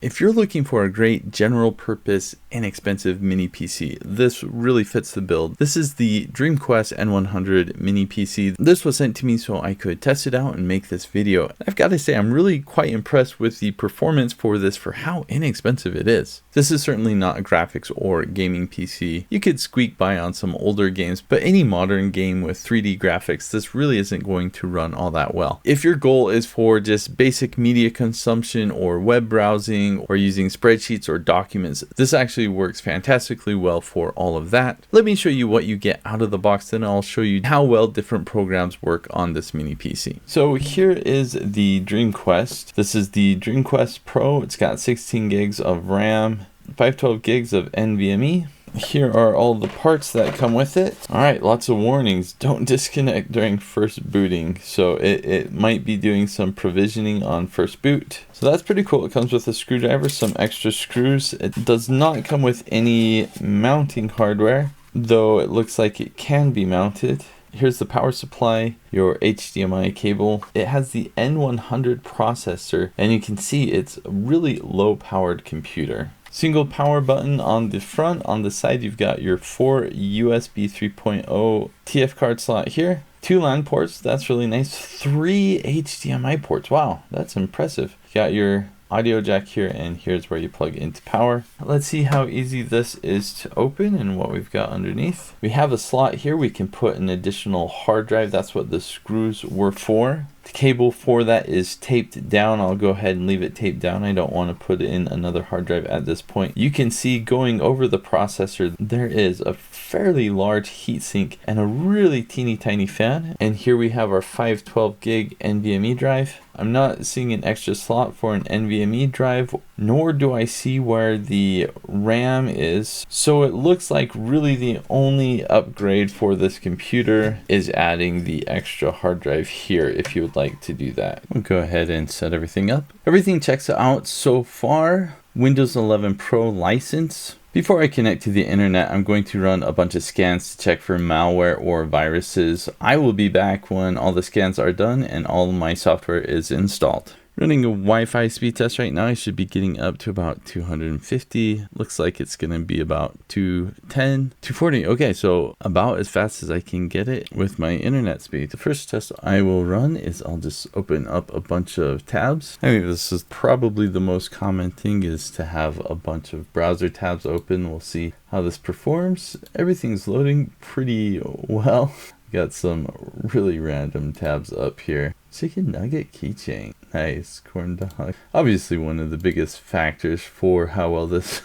If you're looking for a great general purpose, inexpensive mini PC, this really fits the bill. This is the DreamQuest N100 Mini PC. This was sent to me so I could test it out and make this video. I've got to say, I'm really quite impressed with the performance for this for how inexpensive it is. This is certainly not a graphics or gaming PC. You could squeak by on some older games, but any modern game with 3D graphics, this really isn't going to run all that well. If your goal is for just basic media consumption or web browsing, or using spreadsheets or documents, this actually works fantastically well for all of that. Let me show you what you get out of the box, then I'll show you how well different programs work on this mini PC. So here is the DreamQuest. This is the DreamQuest Pro. It's got 16 gigs of RAM, 512 gigs of NVMe. Here are all the parts that come with it. All right, lots of warnings. Don't disconnect during first booting. So it might be doing some provisioning on first boot. So that's pretty cool. It comes with a screwdriver, some extra screws. It does not come with any mounting hardware, though it looks like it can be mounted. Here's the power supply, your HDMI cable. It has the N100 processor, and you can see it's a really low powered computer. Single power button on the front. On the side, you've got your 4 USB 3.0 TF card slot here. 2 LAN ports, that's really nice. 3 HDMI ports, wow, that's impressive. You got your audio jack here, and here's where you plug into power. Let's see how easy this is to open and what we've got underneath. We have a slot here. We can put an additional hard drive. That's what the screws were for. The cable for that is taped down. I'll go ahead and leave it taped down. I don't want to put in another hard drive at this point. You can see going over the processor, there is a fairly large heatsink and a really teeny tiny fan. And here we have our 512 gig NVMe drive. I'm not seeing an extra slot for an NVMe drive, nor do I see where the RAM is. So it looks like really the only upgrade for this computer is adding the extra hard drive here if you would like to do that. We'll go ahead and set everything up. Everything checks out so far. Windows 11 Pro license. Before I connect to the internet, I'm going to run a bunch of scans to check for malware or viruses. I will be back when all the scans are done and all my software is installed. Running a Wi-Fi speed test right now. I should be getting up to about 250. Looks like it's going to be about 210, 240. Okay, so about as fast as I can get it with my internet speed. The first test I will run is I'll just open up a bunch of tabs. I think this is probably the most common thing, is to have a bunch of browser tabs open. We'll see how this performs. Everything's loading pretty well. Got some really random tabs up here. Chicken nugget keychain. Nice. Corn dog. Obviously, one of the biggest factors for how well this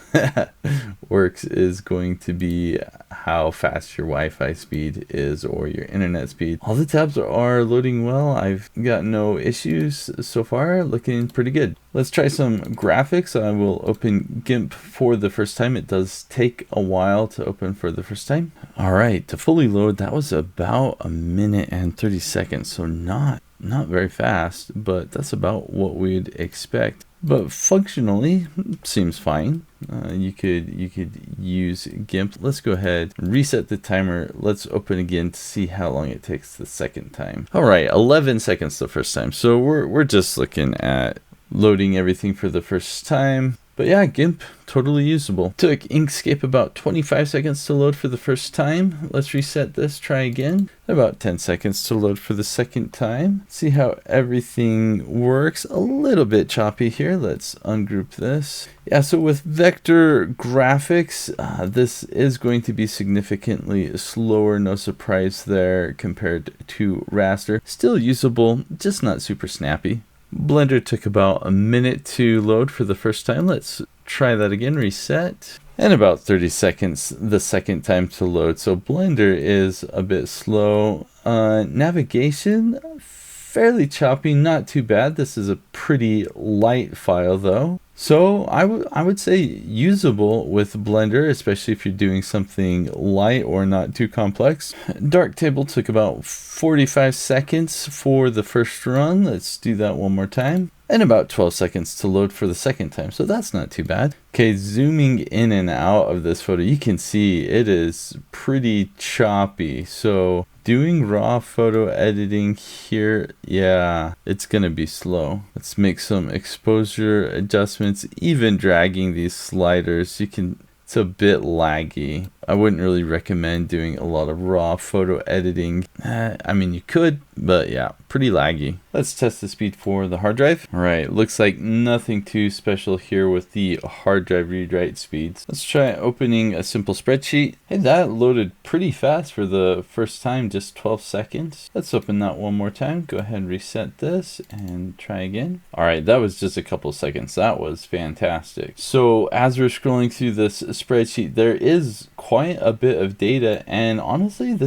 works is going to be how fast your Wi-Fi speed is, or your internet speed. All the tabs are loading well. I've got no issues so far. Looking pretty good. Let's try some graphics. I will open GIMP for the first time. It does take a while to open for the first time. All right, to fully load, that was about 1 minute and 30 seconds. So not very fast, but that's about what we'd expect. But functionally, seems fine. You could use GIMP. Let's go ahead and reset the timer. Let's open again to see how long it takes the second time. All right, 11 seconds the first time. So we're just looking at loading everything for the first time. But yeah, GIMP, totally usable. Took Inkscape about 25 seconds to load for the first time. Let's reset this, try again. About 10 seconds to load for the second time. See how everything works. A little bit choppy here. Let's ungroup this. Yeah, so with vector graphics, this is going to be significantly slower. No surprise there compared to raster. Still usable, just not super snappy. Blender took about 1 minute to load for the first time. Let's try that again, reset. And about 30 seconds the second time to load. So Blender is a bit slow. Navigation, fairly choppy, not too bad. This is a pretty light file though. So I would say usable with Blender, especially if you're doing something light or not too complex. Darktable took about 45 seconds for the first run. Let's do that one more time. And about 12 seconds to load for the second time. So that's not too bad. Okay, zooming in and out of this photo, you can see it is pretty choppy. So Doing raw photo editing here, yeah, it's gonna be slow. Let's make some exposure adjustments, even dragging these sliders. It's a bit laggy. I wouldn't really recommend doing a lot of raw photo editing. I mean, you could, but yeah, pretty laggy. Let's test the speed for the hard drive. All right, looks like nothing too special here with the hard drive read-write speeds. Let's try opening a simple spreadsheet. Hey, that loaded pretty fast for the first time, just 12 seconds. Let's open that one more time. Go ahead and reset this and try again. All right, that was just a couple seconds. That was fantastic. So as we're scrolling through this spreadsheet, there is quite a bit of data, and honestly,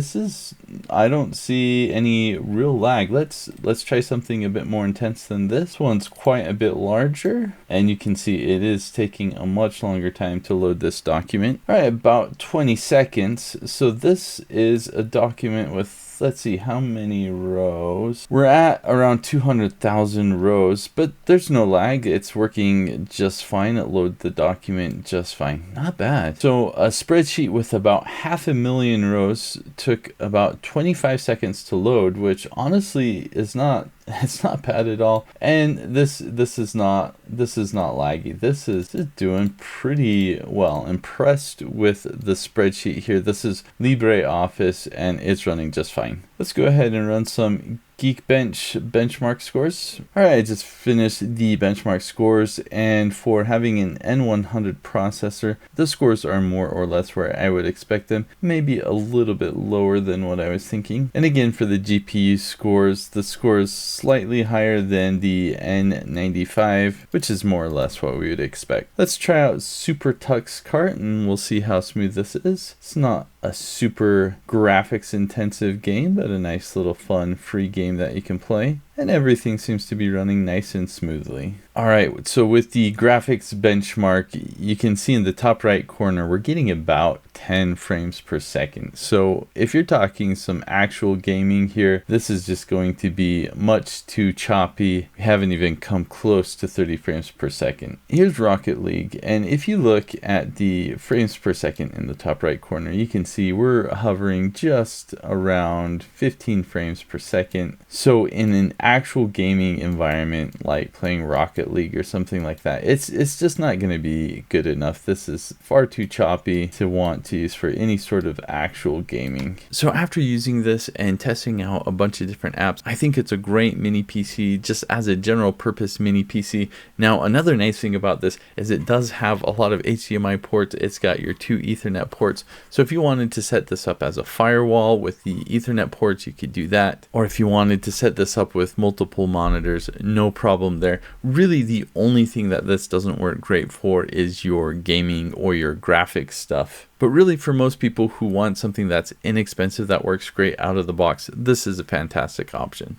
I don't see any real lag. Let's try something a bit more intense than this. One's quite a bit larger, and you can see it is taking a much longer time to load this document. All right, about 20 seconds. So this is a document with, let's see, how many rows? We're at around 200,000 rows, but there's no lag. It's working just fine. It loads the document just fine. Not bad. So a spreadsheet with about 500,000 rows took about 25 seconds to load, which honestly is not, it's not bad at all. And this is not laggy. This is doing pretty well. Impressed with the spreadsheet here. This is LibreOffice and it's running just fine. Let's go ahead and run some Geekbench benchmark scores. All right, I just finished the benchmark scores, and for having an N100 processor, the scores are more or less where I would expect them, maybe a little bit lower than what I was thinking. And again, for the GPU scores, the score is slightly higher than the N95, which is more or less what we would expect. Let's try out Super Tux Kart and we'll see how smooth this is. It's not a super graphics intensive game, but a nice little fun free game that you can play, and everything seems to be running nice and smoothly. All right, so with the graphics benchmark, you can see in the top right corner, we're getting about 10 frames per second. So if you're talking some actual gaming here, this is just going to be much too choppy. We haven't even come close to 30 frames per second. Here's Rocket League, and if you look at the frames per second in the top right corner, you can see we're hovering just around 15 frames per second. So in an actual gaming environment like playing Rocket League or something like that, it's just not going to be good enough. This is far too choppy to want to use for any sort of actual gaming. So after using this and testing out a bunch of different apps, I think it's a great mini PC just as a general purpose mini PC. Now another nice thing about this is it does have a lot of HDMI ports. It's got your 2 Ethernet ports. So if you wanted to set this up as a firewall with the Ethernet ports, you could do that. Or if you wanted to set this up with multiple monitors, no problem there. Really, the only thing that this doesn't work great for is your gaming or your graphics stuff. But really, for most people who want something that's inexpensive that works great out of the box, this is a fantastic option.